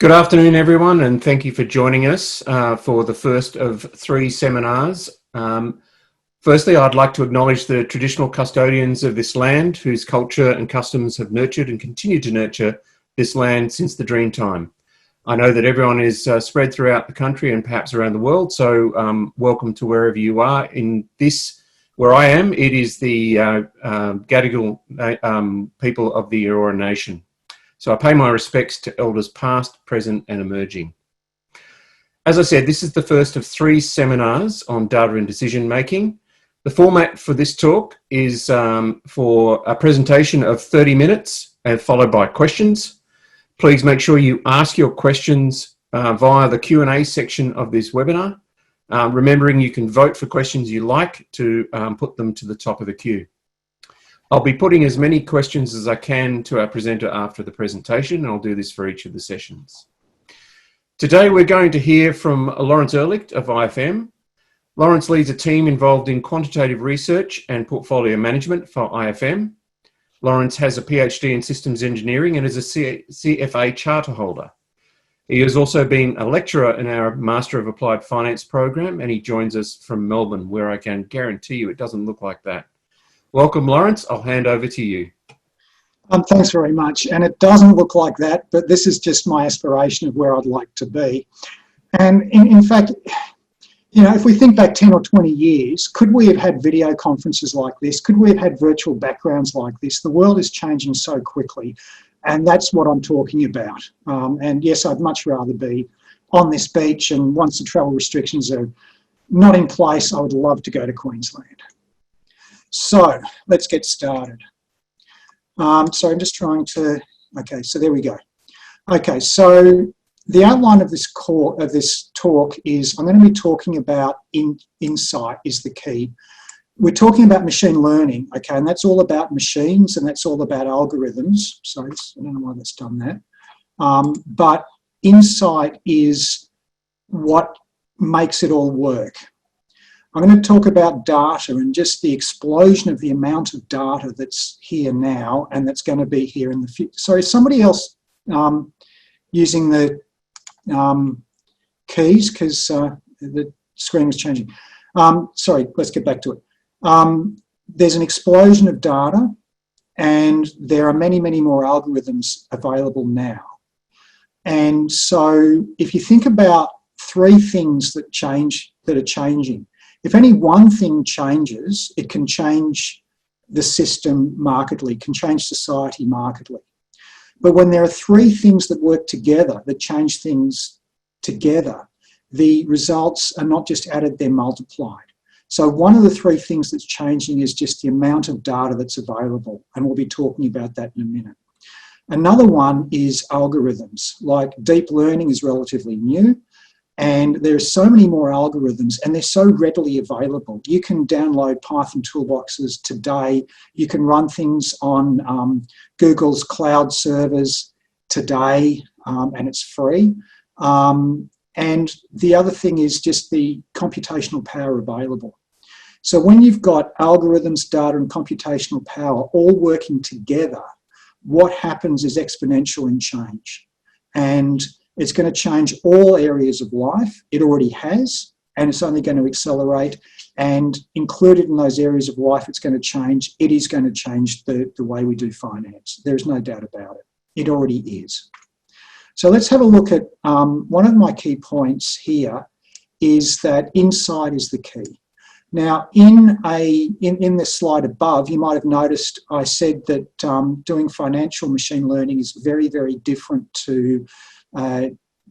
Good afternoon, everyone, and thank you for joining us for the first of three seminars. Firstly, I'd like to acknowledge the traditional custodians of this land whose culture and customs have nurtured and continue to nurture this land since the Dreamtime. I know that everyone is spread throughout the country and perhaps around the world, so welcome to wherever you are. In this, where I am, it is the Gadigal people of the Eora Nation. So I pay my respects to elders past, present and emerging. As I said, this is the first of three seminars on data and decision making. The format for this talk is for a presentation of 30 minutes and followed by questions. Please make sure you ask your questions via the Q&A section of this webinar, remembering you can vote for questions you like to put them to the top of the queue. I'll be putting as many questions as I can to our presenter after the presentation, and I'll do this for each of the sessions. Today we're going to hear from Lawrence Ehrlicht of IFM. Lawrence leads a team involved in quantitative research and portfolio management for IFM. Lawrence has a PhD in systems engineering and is a CFA charter holder. He has also been a lecturer in our Master of Applied Finance program, and he joins us from Melbourne, where I can guarantee you it doesn't look like that. Welcome, Lawrence. I'll hand over to you. Thanks very much. And it doesn't look like that, but this is just my aspiration of where I'd like to be. And in fact, you know, if we think back 10 or 20 years, could we have had video conferences like this? Could we have had virtual backgrounds like this? The world is changing so quickly, and that's what I'm talking about. And yes, I'd much rather be on this beach, and once the travel restrictions are not in place, I would love to go to Queensland. So let's get started. So I'm just trying to, okay, so there we go. Okay, so the outline of this talk is I'm going to be talking about insight is the key. We're talking about machine learning, okay, and that's all about machines and that's all about algorithms. So I don't know why that's done that. But insight is what makes it all work. I'm going to talk about data and just the explosion of the amount of data that's here now and that's going to be here in the future. Sorry, somebody else using the keys because the screen was changing. Sorry, let's get back to it. There's an explosion of data and there are many, many more algorithms available now. And so if you think about three things that are changing, if any one thing changes, it can change the system markedly, can change society markedly. But when there are three things that work together, that change things together, the results are not just added, they're multiplied. So one of the three things that's changing is just the amount of data that's available, and we'll be talking about that in a minute. Another one is algorithms. Like deep learning is relatively new, and there's so many more algorithms and they're so readily available. You can download Python toolboxes today. You can run things on Google's cloud servers today, and it's free. And the other thing is just the computational power available. So when you've got algorithms, data and computational power all working together, what happens is exponential in change. And it's going to change all areas of life. It already has, and it's only going to accelerate. And included in those areas of life, it's going to change. It is going to change the way we do finance. There's no doubt about it. It already is. So let's have a look at one of my key points here is that insight is the key. Now, in this slide above, you might have noticed I said that doing financial machine learning is very, very different to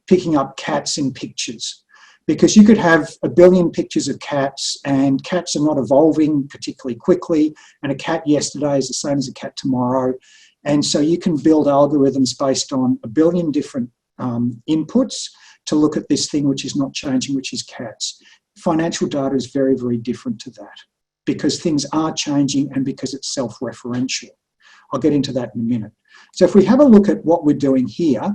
picking up cats in pictures, because you could have a billion pictures of cats and cats are not evolving particularly quickly, and a cat yesterday is the same as a cat tomorrow. And so you can build algorithms based on a billion different inputs to look at this thing which is not changing, which is cats. Financial data is very, very different to that because things are changing and because it's self-referential. I'll get into that in a minute. So if we have a look at what we're doing here,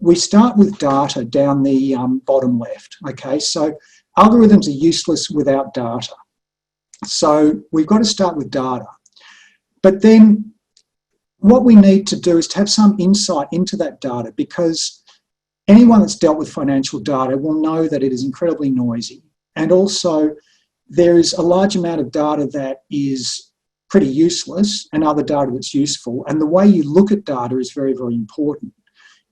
we start with data down the bottom left, okay? So algorithms are useless without data. So we've got to start with data. But then what we need to do is to have some insight into that data, because anyone that's dealt with financial data will know that it is incredibly noisy. And also, there is a large amount of data that is pretty useless and other data that's useful. And the way you look at data is very, very important.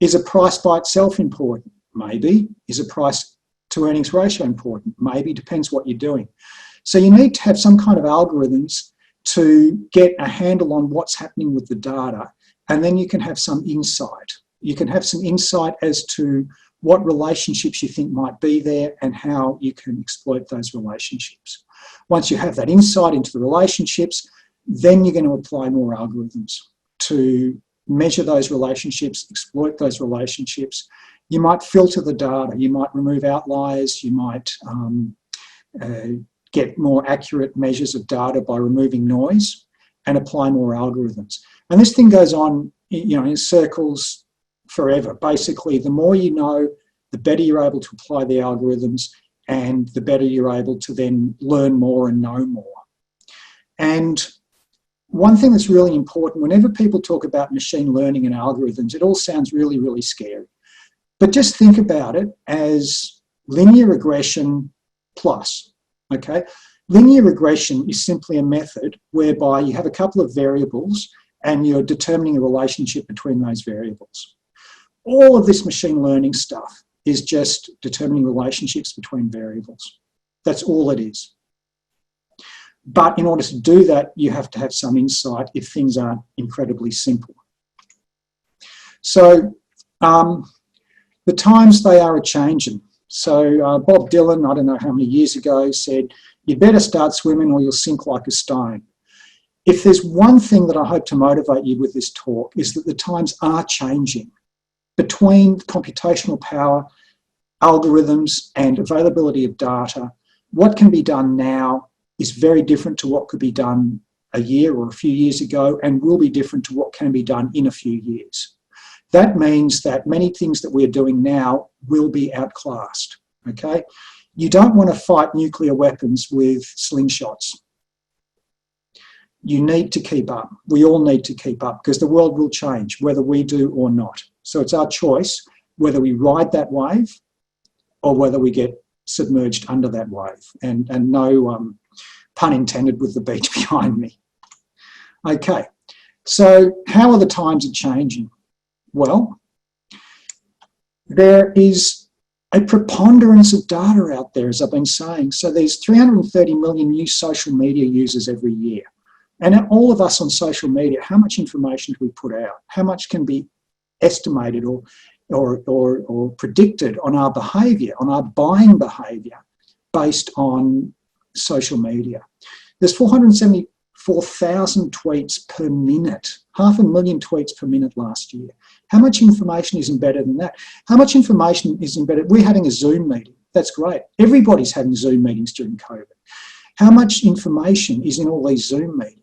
Is a price by itself important? Maybe. Is a price to earnings ratio important? Maybe. Depends what you're doing. So you need to have some kind of algorithms to get a handle on what's happening with the data, and then you can have some insight. You can have some insight as to what relationships you think might be there and how you can exploit those relationships. Once you have that insight into the relationships, then you're going to apply more algorithms to measure those relationships, exploit those relationships. You might filter the data, you might remove outliers, you might get more accurate measures of data by removing noise and apply more algorithms. And this thing goes on, in circles forever. Basically, the more you know, the better you're able to apply the algorithms, and the better you're able to then learn more and know more. And one thing that's really important, whenever people talk about machine learning and algorithms, it all sounds really, really scary. But just think about it as linear regression plus, okay? Linear regression is simply a method whereby you have a couple of variables and you're determining a relationship between those variables. All of this machine learning stuff is just determining relationships between variables. That's all it is. But in order to do that, you have to have some insight if things are incredibly simple. So the times they are a-changing. So Bob Dylan, I don't know how many years ago, said, "You better start swimming or you'll sink like a stone." If there's one thing that I hope to motivate you with this talk is that the times are changing. Between computational power, algorithms, and availability of data, what can be done now is very different to what could be done a year or a few years ago, and will be different to what can be done in a few years. That means that many things that we're doing now will be outclassed, okay? You don't want to fight nuclear weapons with slingshots. You need to keep up. We all need to keep up because the world will change, whether we do or not. So it's our choice whether we ride that wave or whether we get submerged under that wave. And no pun intended with the beach behind me. Okay, so how are the times changing? Well, there is a preponderance of data out there, as I've been saying. So there's 330 million new social media users every year. And all of us on social media, how much information do we put out? How much can be estimated or predicted on our behaviour, on our buying behaviour based on social media? There's 474,000 tweets per minute, 500,000 tweets per minute last year. How much information is embedded in that? How much information is embedded? We're having a Zoom meeting. That's great. Everybody's having Zoom meetings during COVID. How much information is in all these Zoom meetings?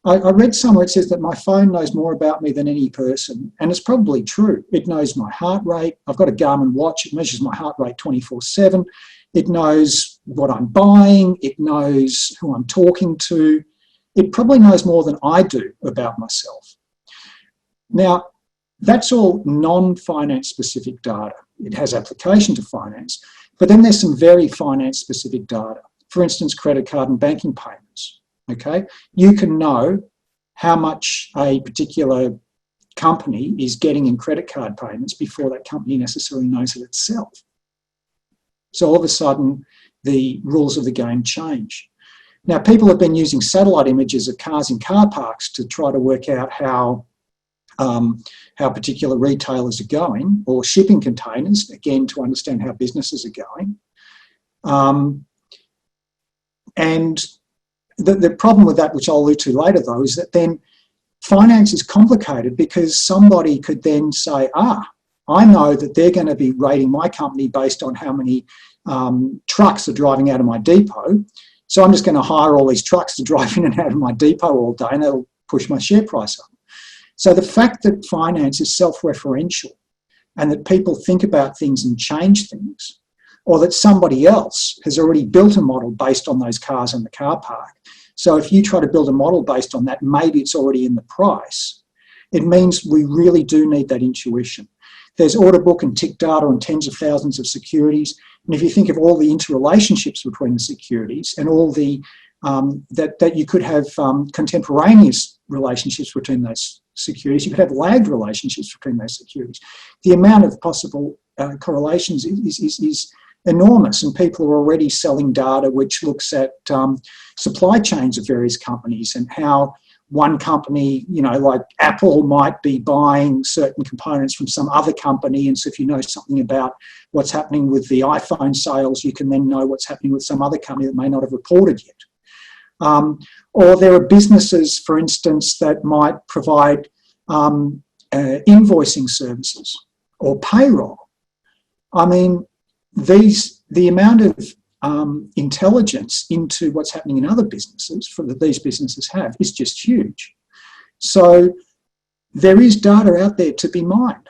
I read somewhere it says that my phone knows more about me than any person, and it's probably true. It knows my heart rate. I've got a Garmin watch. It measures my heart rate 24/7. It knows what I'm buying. It knows who I'm talking to. It probably knows more than I do about myself. Now, that's all non-finance specific data. It has application to finance, but then there's some very finance specific data. For instance, credit card and banking payments, okay? You can know how much a particular company is getting in credit card payments before that company necessarily knows it itself. So all of a sudden, the rules of the game change. Now, people have been using satellite images of cars in car parks to try to work out how particular retailers are going, or shipping containers, again, to understand how businesses are going. And the problem with that, which I'll allude to later, though, is that then finance is complicated because somebody could then say, I know that they're going to be rating my company based on how many trucks are driving out of my depot. So I'm just going to hire all these trucks to drive in and out of my depot all day, and that'll push my share price up. So the fact that finance is self-referential and that people think about things and change things, or that somebody else has already built a model based on those cars in the car park. So if you try to build a model based on that, maybe it's already in the price. It means we really do need that intuition. There's order book and tick data on tens of thousands of securities. And if you think of all the interrelationships between the securities and all the that you could have contemporaneous relationships between those securities, you could have lagged relationships between those securities. The amount of possible correlations is enormous, and people are already selling data which looks at supply chains of various companies and how one company, you know, like Apple might be buying certain components from some other company, and so if you know something about what's happening with the iPhone sales, you can then know what's happening with some other company that may not have reported yet. Or there are businesses, for instance, that might provide invoicing services or payroll. I mean, the amount of intelligence into what's happening in other businesses that these businesses have is just huge. So there is data out there to be mined.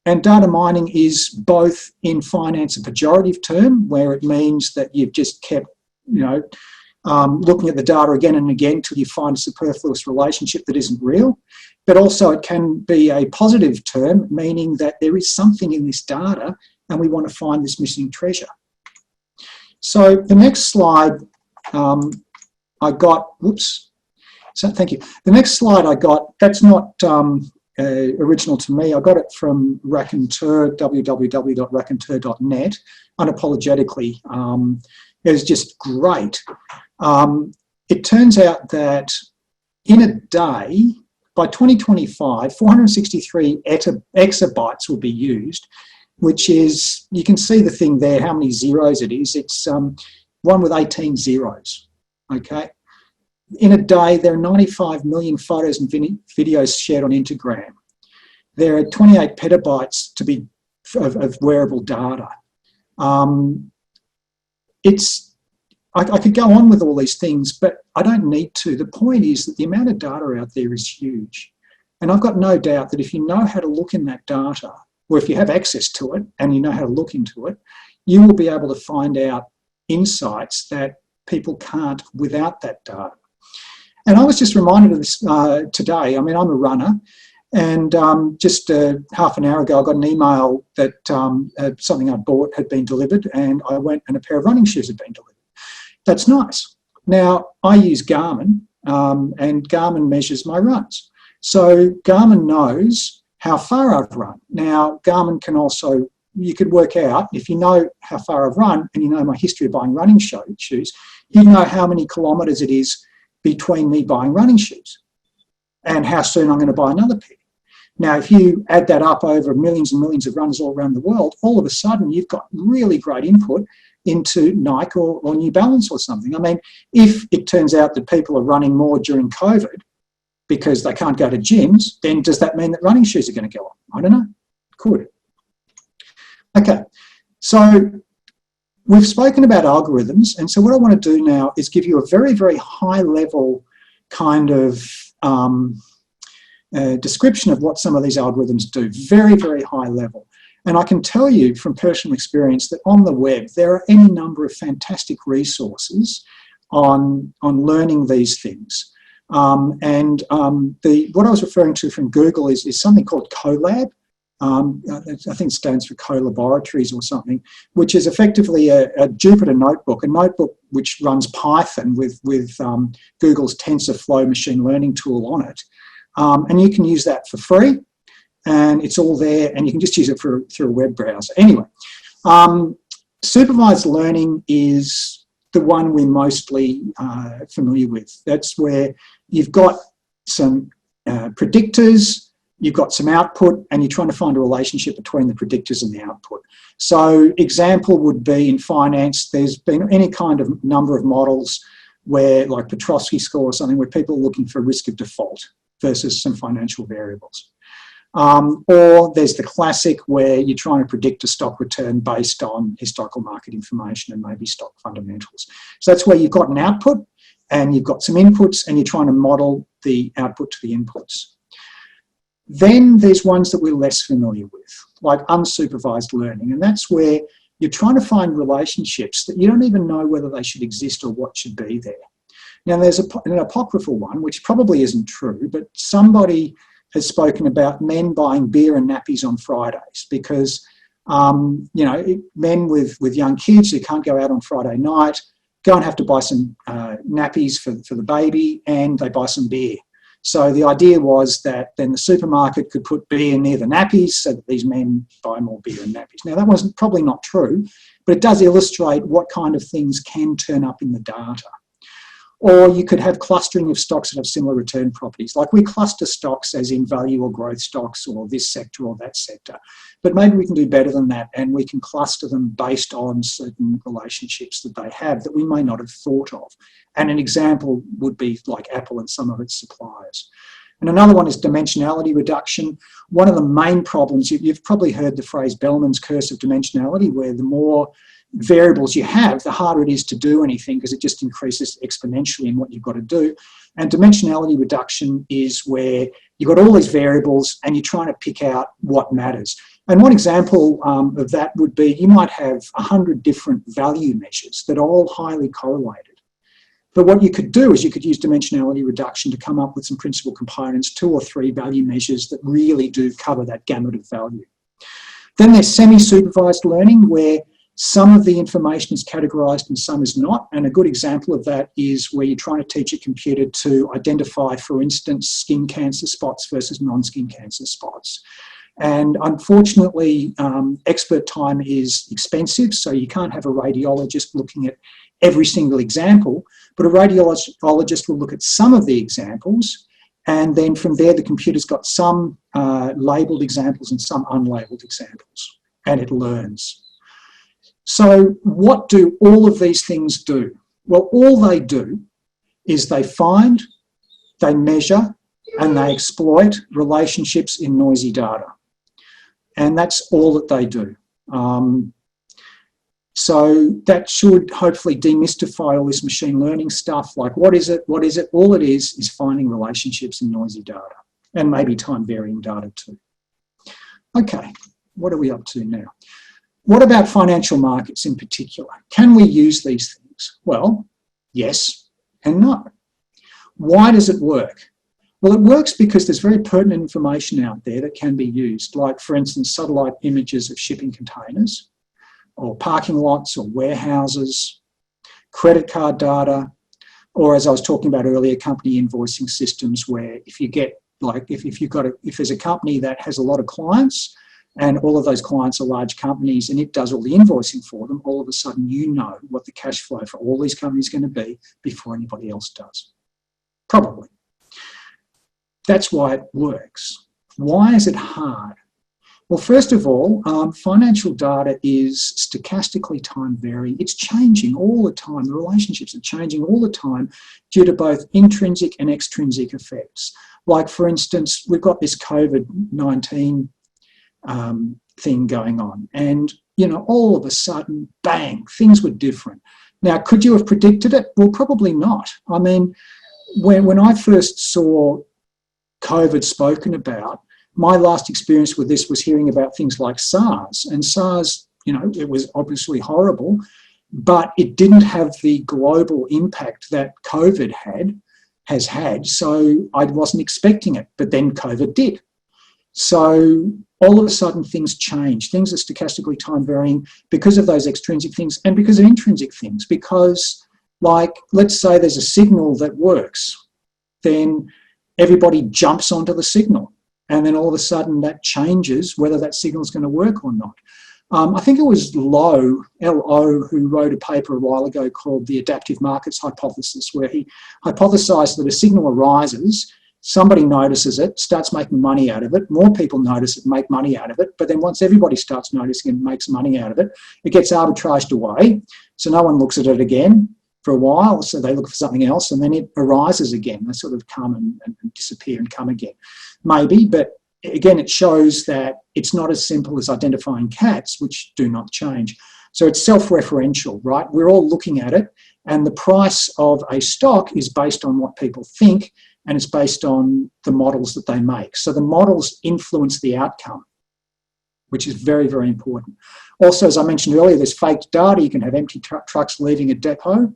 And data mining is both in finance a pejorative term, where it means that you've just kept, you know, looking at the data again and again until you find a superfluous relationship that isn't real. But also it can be a positive term, meaning that there is something in this data and we want to find this missing treasure. So the next slide I got, whoops, so thank you. The next slide I got, that's not original to me. I got it from Raconteur, www.raconteur.net, unapologetically. It was just great. It turns out that in a day, by 2025, 463 exabytes will be used, which is, you can see the thing there, how many zeros it is. It's one with 18 zeros, okay? In a day, there are 95 million photos and videos shared on Instagram. There are 28 petabytes to be of wearable data. I could go on with all these things, but I don't need to. The point is that the amount of data out there is huge. And I've got no doubt that if you know how to look in that data, or if you have access to it and you know how to look into it, you will be able to find out insights that people can't without that data. And I was just reminded of this today. I mean, I'm a runner, and just half an hour ago, I got an email that something I'd bought had been delivered, and I went and a pair of running shoes had been delivered. That's nice. Now, I use Garmin, and Garmin measures my runs. So Garmin knows how far I've run. Now, Garmin can also, you could work out, if you know how far I've run and you know my history of buying running shoes, you know how many kilometres it is between me buying running shoes and how soon I'm going to buy another pair. Now, if you add that up over millions and millions of runners all around the world, all of a sudden you've got really great input into Nike or New Balance or something. I mean, if it turns out that people are running more during COVID because they can't go to gyms, then does that mean that running shoes are going to go up? I don't know. Could. Okay, so we've spoken about algorithms, and so what I want to do now is give you a very, very high level kind of description of what some of these algorithms do, very, very high level. And I can tell you from personal experience that on the web, there are any number of fantastic resources on learning these things. What I was referring to from Google is something called Colab. I think it stands for Co-Laboratories or something, which is effectively a Jupyter notebook, a notebook which runs Python with Google's TensorFlow machine learning tool on it. And you can use that for free, and it's all there, and you can just use it through a web browser. Anyway, supervised learning is the one we're mostly familiar with. That's where you've got some predictors, you've got some output, and you're trying to find a relationship between the predictors and the output. So example would be in finance, there's been any kind of number of models where, like Petrosky score or something, where people are looking for risk of default versus some financial variables. Or there's the classic where you're trying to predict a stock return based on historical market information and maybe stock fundamentals. So that's where you've got an output and you've got some inputs and you're trying to model the output to the inputs. Then there's ones that we're less familiar with, like unsupervised learning. And that's where you're trying to find relationships that you don't even know whether they should exist or what should be there. Now, there's an apocryphal one, which probably isn't true, but somebody has spoken about men buying beer and nappies on Fridays because, you know, men with young kids who can't go out on Friday night go and have to buy some nappies for the baby, and they buy some beer. So the idea was that then the supermarket could put beer near the nappies so that these men buy more beer and nappies. Now, that was probably not true, but it does illustrate what kind of things can turn up in the data. Or you could have clustering of stocks that have similar return properties. Like we cluster stocks as in value or growth stocks or this sector or that sector. But maybe we can do better than that, and we can cluster them based on certain relationships that they have that we may not have thought of. And an example would be like Apple and some of its suppliers. And another one is dimensionality reduction. One of the main problems, you've probably heard the phrase Bellman's curse of dimensionality, where the more variables you have, the harder it is to do anything because it just increases exponentially in what you've got to do. And dimensionality reduction is where you've got all these variables and you're trying to pick out what matters. And one example of that would be you might have 100 different value measures that are all highly correlated. But what you could do is you could use dimensionality reduction to come up with some principal components, 2 or 3 value measures that really do cover that gamut of value. Then there's semi-supervised learning, where some of the information is categorised and some is not. And a good example of that is where you're trying to teach a computer to identify, for instance, skin cancer spots versus non-skin cancer spots. And unfortunately, expert time is expensive, so you can't have a radiologist looking at every single example, but a radiologist will look at some of the examples, and then from there the computer's got some labelled examples and some unlabelled examples, and it learns. So what do all of these things do? Well, all they do is they find, they measure, and they exploit relationships in noisy data. And that's all that they do. So that should hopefully demystify all this machine learning stuff, like what is it, what is it? All it is finding relationships in noisy data, and maybe time varying data too. Okay, what are we up to now? What about financial markets in particular? Can we use these things? Well, yes and no. Why does it work? Well, it works because there's very pertinent information out there that can be used, like, for instance, satellite images of shipping containers, or parking lots or warehouses, credit card data, or, as I was talking about earlier, company invoicing systems, where if you get, like, if there's a company that has a lot of clients, and all of those clients are large companies, and it does all the invoicing for them, all of a sudden you know what the cash flow for all these companies is going to be before anybody else does. Probably. That's why it works. Why is it hard? Well, first of all, financial data is stochastically time varying. It's changing all the time. The relationships are changing all the time due to both intrinsic and extrinsic effects. Like, for instance, we've got this COVID-19 thing going on, and, you know, all of a sudden, bang, things were different. Now, could you have predicted it? Well, probably not. I mean, when I first saw COVID spoken about, my last experience with this was hearing about things like SARS. And SARS, you know, it was obviously horrible, but it didn't have the global impact that COVID has had. So I wasn't expecting it, but then COVID did. So all of a sudden things change. Things are stochastically time varying because of those extrinsic things and because of intrinsic things. Because, like, let's say there's a signal that works, then everybody jumps onto the signal. And then all of a sudden that changes whether that signal is going to work or not. I think it was Lowe, L-O, who wrote a paper a while ago called the Adaptive Markets Hypothesis, where he hypothesised that a signal arises, somebody notices it, starts making money out of it, more people notice it and make money out of it, but then once everybody starts noticing it and makes money out of it, it gets arbitraged away, so no one looks at it again for a while, so they look for something else, and then it arises again. They sort of come and disappear and come again. Maybe, but again, it shows that it's not as simple as identifying cats, which do not change. So it's self-referential, right? We're all looking at it, and the price of a stock is based on what people think, and it's based on the models that they make. So the models influence the outcome, which is very, very important. Also, as I mentioned earlier, there's faked data. You can have empty trucks leaving a depot,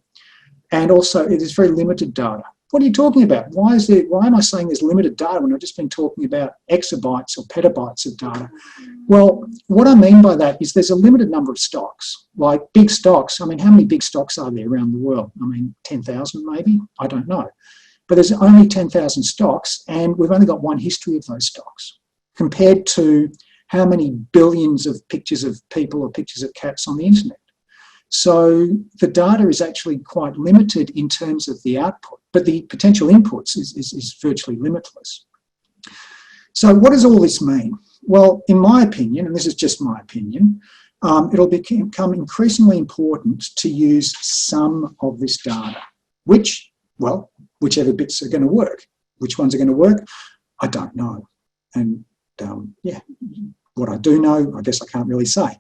and also it is very limited data. what are you talking about? Why am I saying there's limited data when I've just been talking about exabytes or petabytes of data? Well, what I mean by that is there's a limited number of stocks, like big stocks. I mean, how many big stocks are there around the world? I mean, 10,000 maybe? I don't know. But there's only 10,000 stocks, and we've only got one history of those stocks, compared to how many billions of pictures of people or pictures of cats on the internet. So the data is actually quite limited in terms of the output, but the potential inputs is virtually limitless. So what does all this mean? Well, in my opinion, and this is just my opinion, it'll become increasingly important to use some of this data, whichever bits are going to work. Which ones are going to work, I don't know. And yeah, what I do know, I guess I can't really say.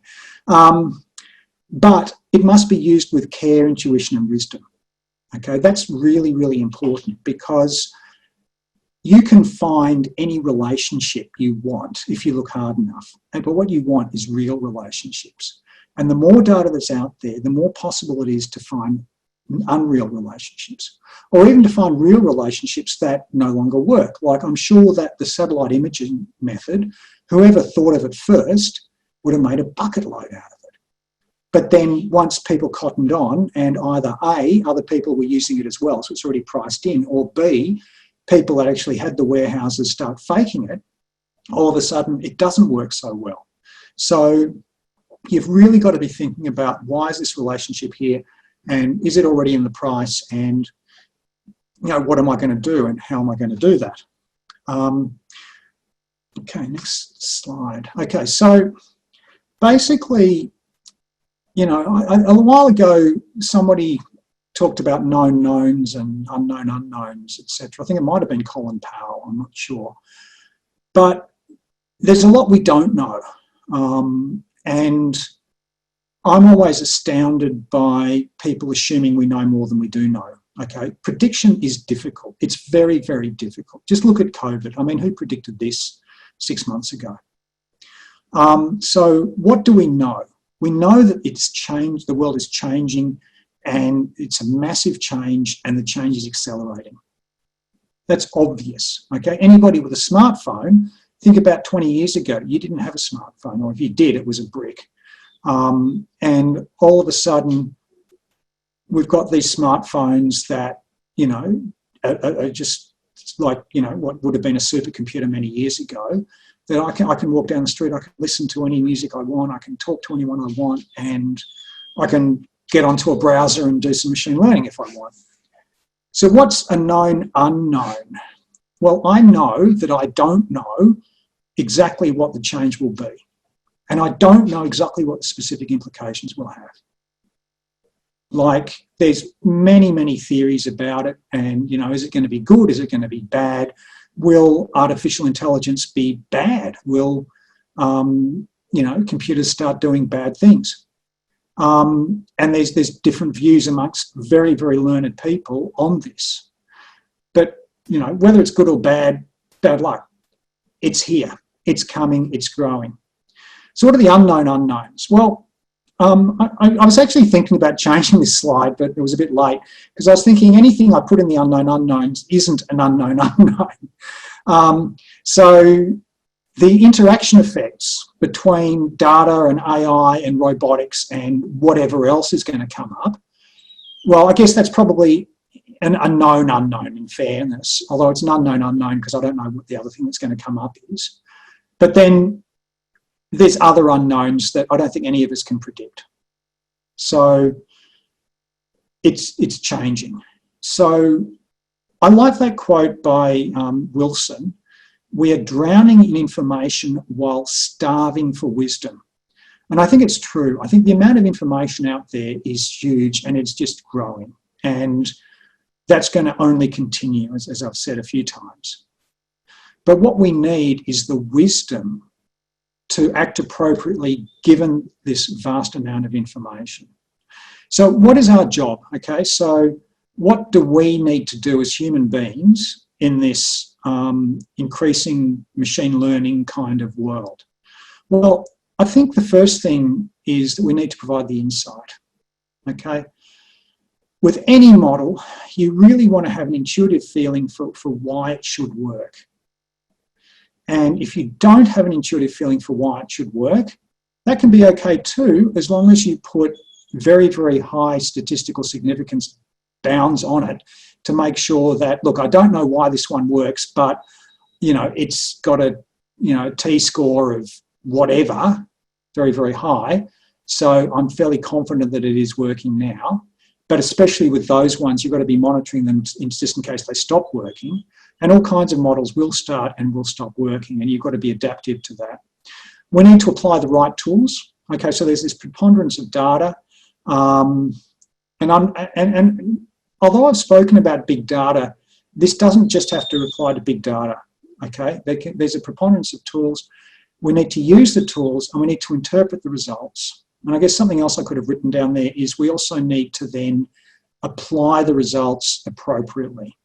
But it must be used with care, intuition, and wisdom. Okay, that's really, really important, because you can find any relationship you want if you look hard enough. But what you want is real relationships. And the more data that's out there, the more possible it is to find unreal relationships, or even to find real relationships that no longer work. Like, I'm sure that the satellite imaging method, whoever thought of it first would have made a bucket load out of it. But then once people cottoned on, and either A, other people were using it as well, so it's already priced in, or B, people that actually had the warehouses start faking it, all of a sudden it doesn't work so well. So you've really got to be thinking about, why is this relationship here, and is it already in the price, and what am I going to do, and how am I going to do that? Okay, next slide. Okay, so basically, a while ago, somebody talked about known knowns and unknown unknowns, etc. I think it might have been Colin Powell, I'm not sure. But there's a lot we don't know. And I'm always astounded by people assuming we know more than we do know. Okay, prediction is difficult. It's very, very difficult. Just look at COVID. I mean, who predicted this 6 months ago? So what do we know? We know that it's changed, the world is changing, and it's a massive change, and the change is accelerating. That's obvious, okay? Anybody with a smartphone, think about 20 years ago, you didn't have a smartphone, or if you did, it was a brick. And all of a sudden, we've got these smartphones that, are just like, what would have been a supercomputer many years ago, that I can walk down the street, I can listen to any music I want, I can talk to anyone I want, and I can get onto a browser and do some machine learning if I want. So what's a known unknown? Well, I know that I don't know exactly what the change will be. And I don't know exactly what the specific implications will have. Like, there's many, many theories about it. And, is it going to be good? Is it going to be bad? Will artificial intelligence be bad? Will, computers start doing bad things? And there's different views amongst very, very learned people on this. But, whether it's good or bad luck. It's here. It's coming. It's growing. So what are the unknown unknowns? Well, I was actually thinking about changing this slide, but it was a bit late, because I was thinking anything I put in the unknown unknowns isn't an unknown unknown. So the interaction effects between data and AI and robotics and whatever else is going to come up, well, I guess that's probably an unknown unknown, in fairness, although it's an unknown unknown because I don't know what the other thing that's going to come up is. But then there's other unknowns that I don't think any of us can predict. So it's changing. So I like that quote by Wilson: "We are drowning in information while starving for wisdom." And I think it's true. I think the amount of information out there is huge, and it's just growing. And that's going to only continue, as I've said a few times. But what we need is the wisdom to act appropriately given this vast amount of information. So what is our job? Okay, so what do we need to do as human beings in this increasing machine learning kind of world? Well, I think the first thing is that we need to provide the insight. Okay, with any model, you really want to have an intuitive feeling for why it should work. And if you don't have an intuitive feeling for why it should work, that can be okay too, as long as you put very, very high statistical significance bounds on it to make sure that, look, I don't know why this one works, but, you know, it's got a, you know, T-score of whatever, very, very high. So I'm fairly confident that it is working now. But especially with those ones, you've got to be monitoring them just in case they stop working. And all kinds of models will start and will stop working, and you've got to be adaptive to that. We need to apply the right tools. Okay, so there's this preponderance of data. And although I've spoken about big data, this doesn't just have to apply to big data. Okay, there's a preponderance of tools. We need to use the tools and we need to interpret the results. And I guess something else I could have written down there is we also need to then apply the results appropriately.